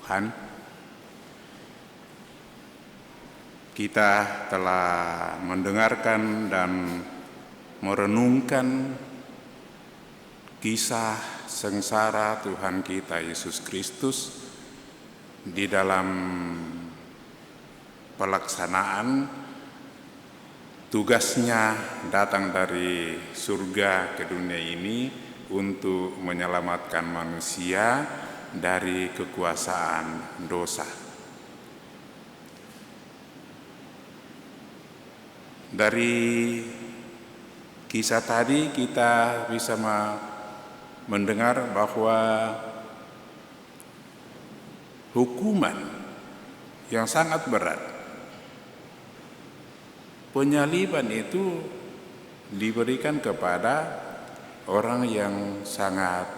Tuhan, kita telah mendengarkan dan merenungkan kisah sengsara Tuhan kita Yesus Kristus di dalam pelaksanaan tugasnya datang dari surga ke dunia ini untuk menyelamatkan manusia dari kekuasaan dosa. Dari kisah tadi kita bisa mendengar bahwa hukuman yang sangat berat, penyaliban itu diberikan kepada orang yang sangat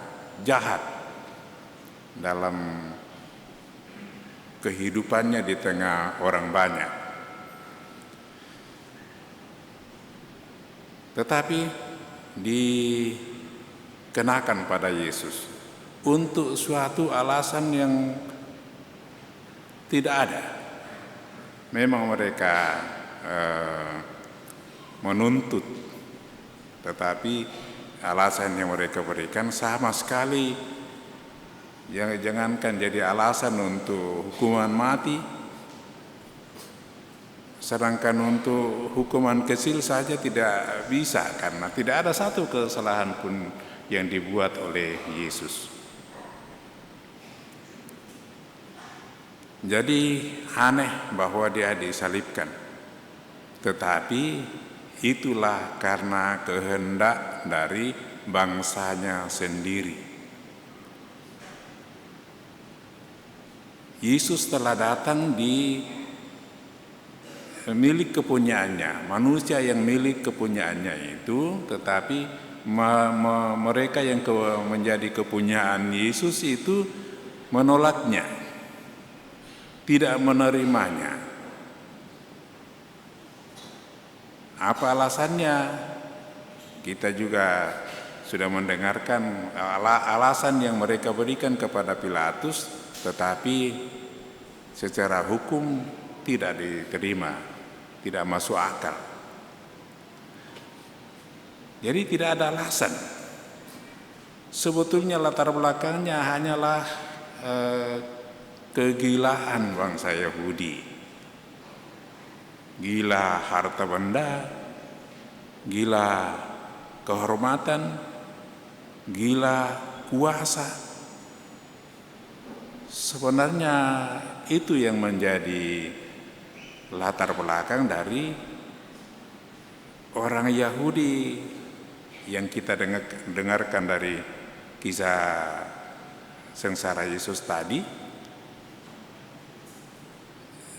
jahat dalam kehidupannya di tengah orang banyak. Tetapi dikenakan pada Yesus untuk suatu alasan yang tidak ada. Memang mereka menuntut, tetapi alasan yang mereka berikan sama sekali jangankan jadi alasan untuk hukuman mati, sedangkan untuk hukuman kecil saja tidak bisa, karena tidak ada satu kesalahan pun yang dibuat oleh Yesus. Jadi aneh bahwa dia disalibkan, tetapi itulah karena kehendak dari bangsanya sendiri. Yesus telah datang di milik kepunyaannya, manusia yang milik kepunyaannya itu, tetapi mereka yang menjadi kepunyaan Yesus itu menolaknya, tidak menerimanya. Apa alasannya? Kita juga sudah mendengarkan alasan yang mereka berikan kepada Pilatus, tetapi secara hukum tidak diterima, tidak masuk akal. Jadi tidak ada alasan. Sebetulnya latar belakangnya hanyalah kegilaan bangsa Yahudi. Gila harta benda, gila kehormatan, gila kuasa. Sebenarnya itu yang menjadi latar belakang dari orang Yahudi yang kita dengarkan dari kisah sengsara Yesus tadi.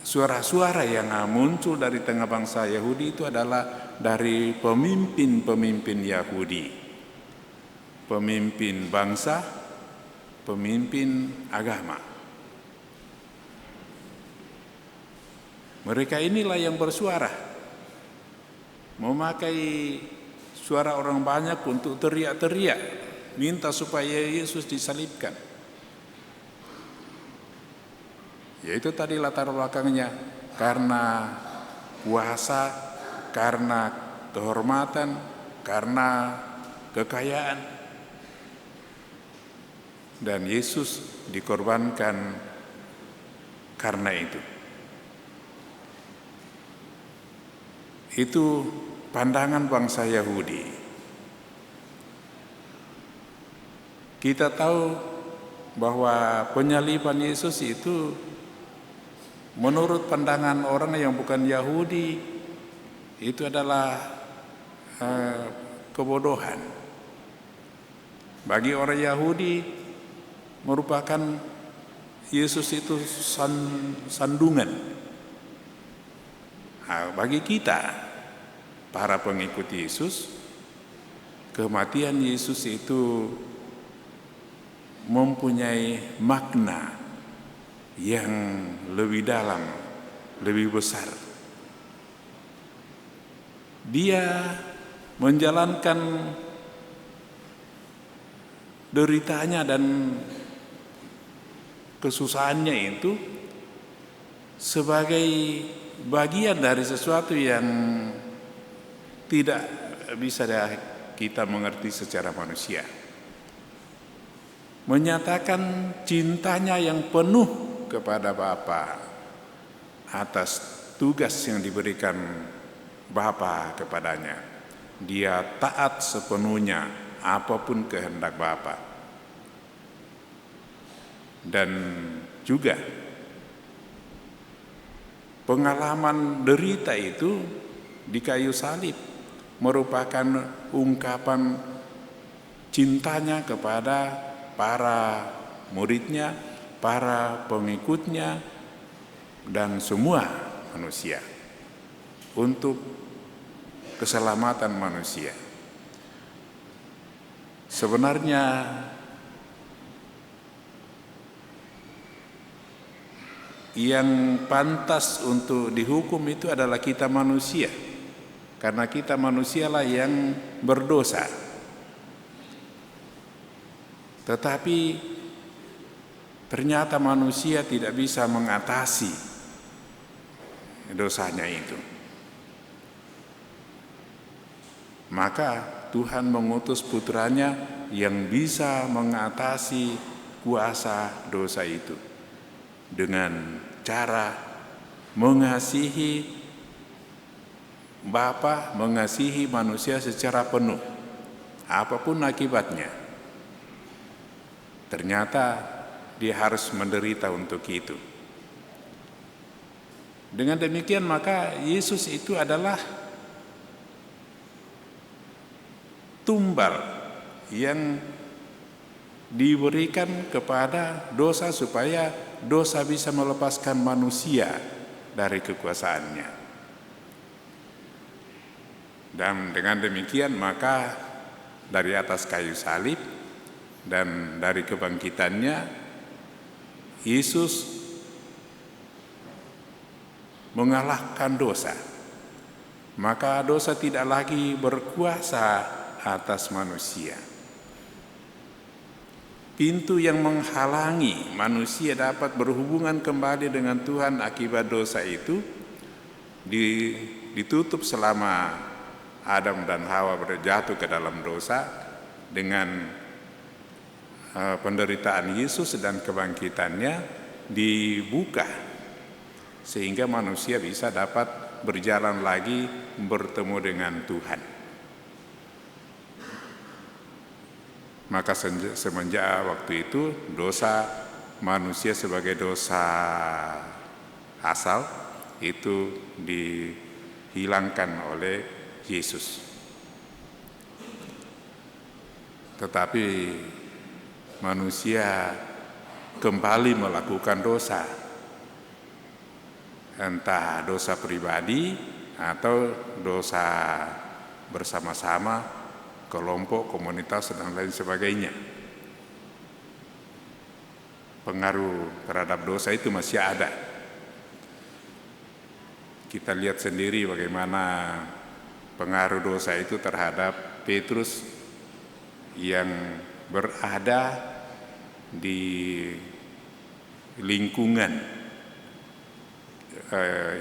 Suara-suara yang muncul dari tengah bangsa Yahudi itu adalah dari pemimpin-pemimpin Yahudi, pemimpin bangsa, pemimpin agama. Mereka inilah yang bersuara, memakai suara orang banyak untuk teriak-teriak, minta supaya Yesus disalibkan. Yaitu tadi latar belakangnya, karena kuasa, karena kehormatan, karena kekayaan. Dan Yesus dikorbankan karena itu. Itu pandangan bangsa Yahudi. Kita tahu bahwa penyaliban Yesus itu menurut pandangan orang yang bukan Yahudi itu adalah kebodohan. Bagi orang Yahudi merupakan Yesus itu sandungan. Bagi kita, para pengikut Yesus, kematian Yesus itu mempunyai makna yang lebih dalam, lebih besar. Dia menjalankan deritanya dan kesusahannya itu sebagai bagian dari sesuatu yang tidak bisa kita mengerti secara manusia. Menyatakan cintanya yang penuh kepada Bapa atas tugas yang diberikan Bapa kepadanya. Dia taat sepenuhnya apapun kehendak Bapa. Dan juga pengalaman derita itu di kayu salib merupakan ungkapan cintanya kepada para muridnya, para pengikutnya, dan semua manusia untuk keselamatan manusia. Sebenarnya yang pantas untuk dihukum itu adalah kita manusia, karena kita manusialah yang berdosa. Tetapi ternyata manusia tidak bisa mengatasi dosanya itu. Maka Tuhan mengutus putranya yang bisa mengatasi kuasa dosa itu dengan cara mengasihi Bapa, mengasihi manusia secara penuh, apapun akibatnya. Ternyata dia harus menderita untuk itu. Dengan demikian maka Yesus itu adalah tumbal yang diberikan kepada dosa supaya dosa bisa melepaskan manusia dari kekuasaannya. Dan dengan demikian maka dari atas kayu salib dan dari kebangkitannya, Yesus mengalahkan dosa. Maka dosa tidak lagi berkuasa atas manusia. Pintu yang menghalangi manusia dapat berhubungan kembali dengan Tuhan akibat dosa itu ditutup selama Adam dan Hawa berjatuh ke dalam dosa. Dengan penderitaan Yesus dan kebangkitannya dibuka sehingga manusia bisa dapat berjalan lagi bertemu dengan Tuhan. Maka semenjak waktu itu dosa manusia sebagai dosa asal itu dihilangkan oleh Yesus. Tetapi manusia kembali melakukan dosa, entah dosa pribadi atau dosa bersama-sama, kelompok, komunitas, dan lain sebagainya. Pengaruh terhadap dosa itu masih ada. Kita lihat sendiri bagaimana pengaruh dosa itu terhadap Petrus yang berada di lingkungan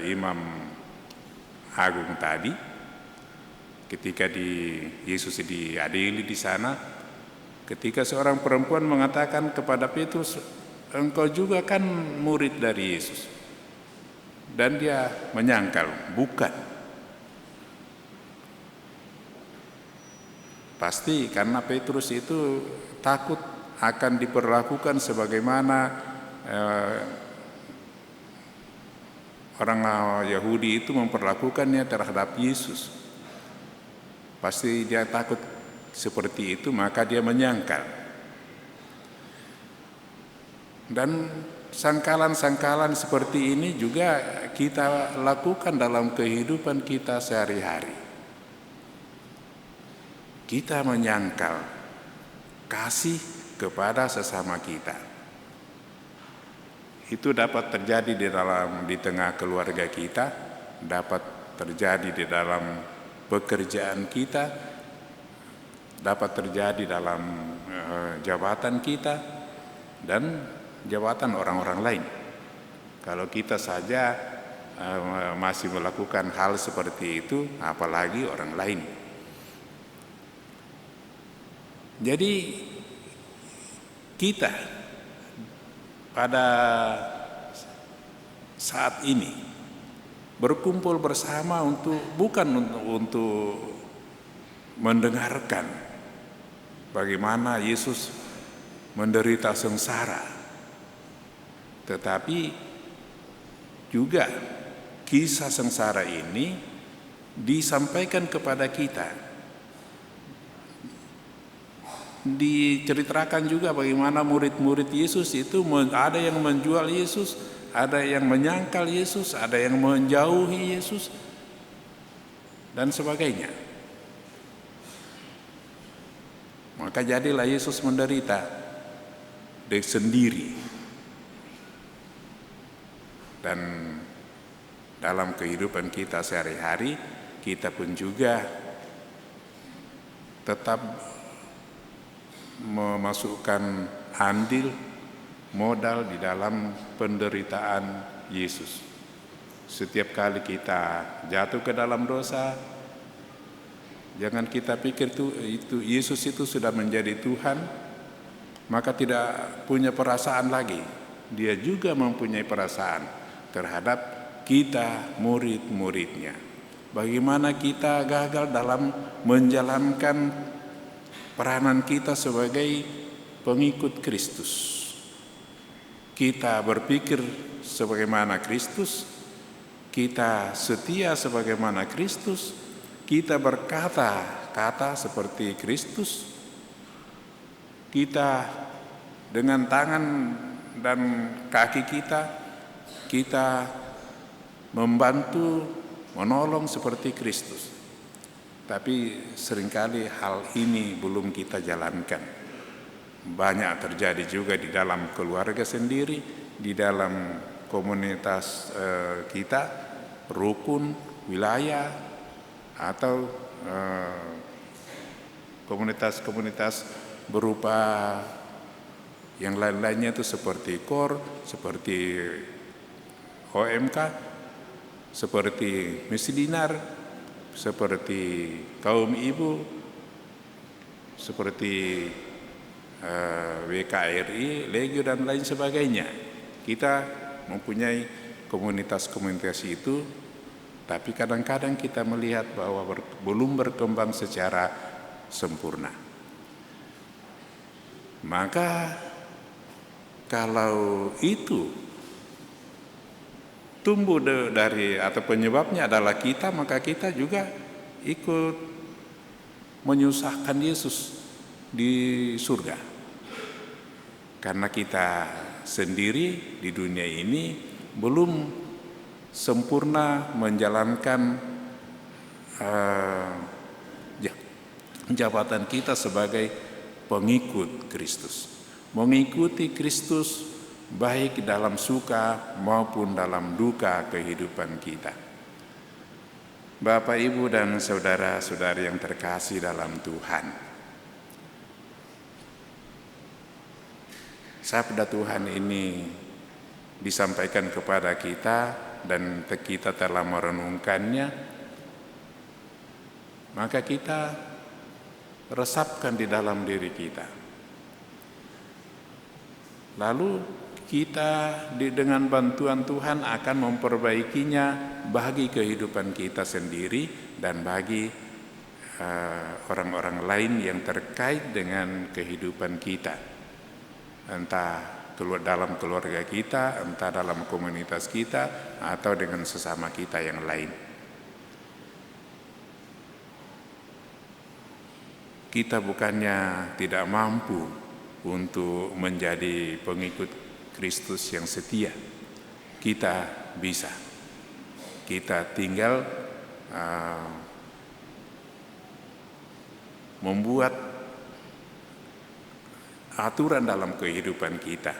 Imam Agung tadi. Ketika Yesus diadili di sana, ketika seorang perempuan mengatakan kepada Petrus, engkau juga kan murid dari Yesus, dan dia menyangkal, bukan. Pasti karena Petrus itu takut akan diperlakukan sebagaimana orang Yahudi itu memperlakukannya terhadap Yesus. Pasti dia takut seperti itu, maka dia menyangkal. Dan sangkalan-sangkalan seperti ini juga kita lakukan dalam kehidupan kita sehari-hari. Kita menyangkal kasih kepada sesama kita. Itu dapat terjadi di tengah keluarga kita, dapat terjadi di dalam pekerjaan kita, dapat terjadi dalam jabatan kita, dan jabatan orang-orang lain. Kalau kita saja masih melakukan hal seperti itu, apalagi orang lain. Jadi kita pada saat ini berkumpul bersama bukan untuk mendengarkan bagaimana Yesus menderita sengsara, tetapi juga kisah sengsara ini disampaikan kepada kita. Diceritakan juga bagaimana murid-murid Yesus itu ada yang menjual Yesus, ada yang menyangkal Yesus, ada yang menjauhi Yesus, dan sebagainya. Maka jadilah Yesus menderita sendiri. Dan dalam kehidupan kita sehari-hari, kita pun juga tetap memasukkan andil modal di dalam penderitaan Yesus. Setiap kali kita jatuh ke dalam dosa, jangan kita pikir itu Yesus itu sudah menjadi Tuhan, maka tidak punya perasaan lagi. Dia juga mempunyai perasaan terhadap kita murid-muridnya. Bagaimana kita gagal dalam menjalankan peranan kita sebagai pengikut Kristus. Kita berpikir sebagaimana Kristus, kita setia sebagaimana Kristus, kita berkata-kata seperti Kristus, kita dengan tangan dan kaki kita membantu, menolong seperti Kristus. Tapi seringkali hal ini belum kita jalankan. Banyak terjadi juga di dalam keluarga sendiri, di dalam komunitas kita, rukun, wilayah, atau komunitas-komunitas berupa yang lain-lainnya itu seperti KOR, seperti OMK, seperti Misi Dinar, seperti kaum ibu, seperti WKRI, Legio dan lain sebagainya. Kita mempunyai komunitas-komunitas itu, tapi kadang-kadang kita melihat bahwa belum berkembang secara sempurna. Maka kalau itu tumbuh dari atau penyebabnya adalah kita, maka kita juga ikut menyusahkan Yesus di surga. Karena kita sendiri di dunia ini belum sempurna menjalankan jabatan kita sebagai pengikut Kristus. Mengikuti Kristus baik dalam suka maupun dalam duka kehidupan kita. Bapak, Ibu, dan saudara-saudari yang terkasih dalam Tuhan, sabda Tuhan ini disampaikan kepada kita dan kita telah merenungkannya, maka kita resapkan di dalam diri kita. Lalu kita dengan bantuan Tuhan akan memperbaikinya bagi kehidupan kita sendiri dan bagi orang-orang lain yang terkait dengan kehidupan kita. Entah dalam keluarga kita, entah dalam komunitas kita, atau dengan sesama kita yang lain. Kita bukannya tidak mampu untuk menjadi pengikut Kristus yang setia. Kita bisa. Kita tinggal membuat aturan dalam kehidupan kita.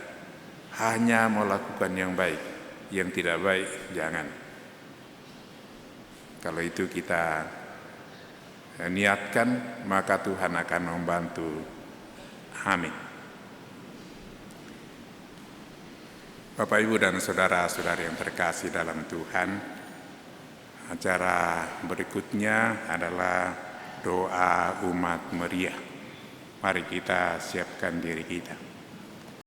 Hanya melakukan yang baik, yang tidak baik jangan. Kalau itu kita niatkan, maka Tuhan akan membantu. Amin. Bapak, Ibu, dan saudara-saudari yang terkasih dalam Tuhan, acara berikutnya adalah doa umat meriah. Mari kita siapkan diri kita.